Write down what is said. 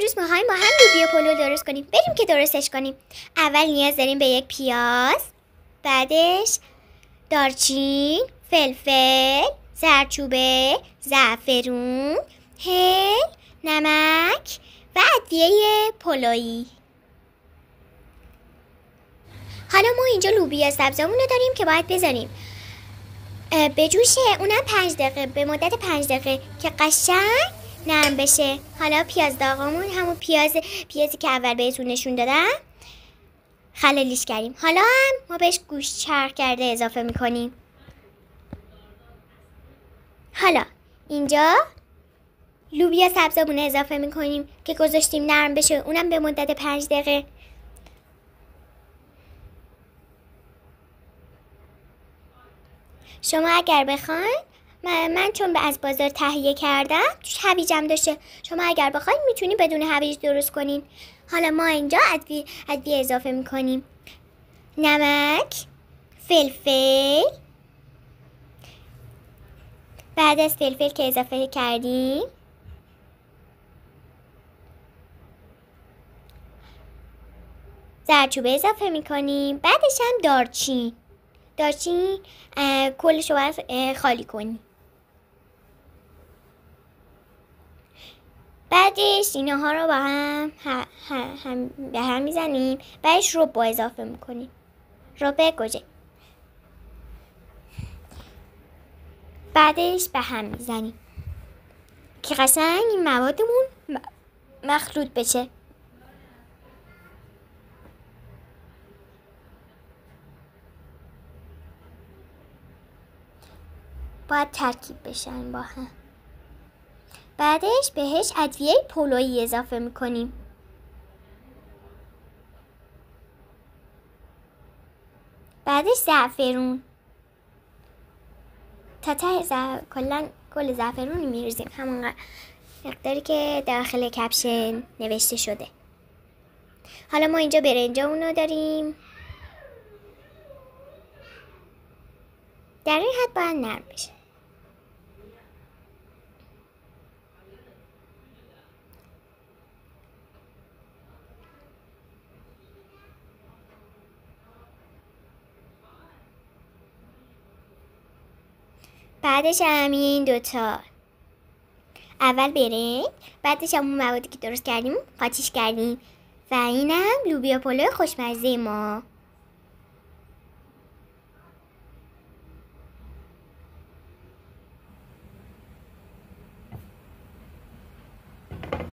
امروز می‌خوایم با هم لوبیا پلو درست کنیم. بریم که درستش کنیم. اول نیاز داریم به یک پیاز، بعدش دارچین، فلفل، زردچوبه، زعفرون، هل، نمک و ادویه پلویی. حالا ما اینجا لوبیا سبزمون رو داریم که باید بذاریم بجوشه، اونم 5 دقیقه، به مدت 5 دقیقه که قشنگ نرم بشه. حالا پیاز داغمون، همون پیازی که اول بهتون نشون دادم، خلالیش کردیم. حالا هم ما بهش گوشت چرخ کرده اضافه میکنیم. حالا اینجا لوبیا سبزمون اضافه میکنیم که گذاشتیم نرم بشه، اونم به مدت 5 دقیقه. شما اگر بخواین، من چون از بازار تهیه کردم توش هویجم داشته، شما اگر بخواین میتونی بدون هویج درست کنین. حالا ما اینجا ادویه اضافه میکنیم: نمک، فلفل. بعد از فلفل که اضافه کردیم زردچوبه اضافه میکنیم. بعدش هم دارچین کلش رو باید خالی کنیم. بعدش اینها رو با هم به هم میزنیم. بعدش رب اضافه میکنیم، رب گوجه. بعدش به هم میزنیم که قشنگ این موادمون مخلوط بشه. باید ترکیب بشن با هم. بعدش بهش ادویه پلویی اضافه میکنیم. بعدش زعفرون، تا ته کل زعفرون میریزیم، همون مقداری که داخل کپشن نوشته شده. حالا ما اینجا برنجمون رو داریم. در این حد باید نرم بشه. بعدش همین دوتا، اول برنج، بعدش همون موادی که درست کردیم قاطیش کردیم و اینم لوبیا پلو خوشمزه ما.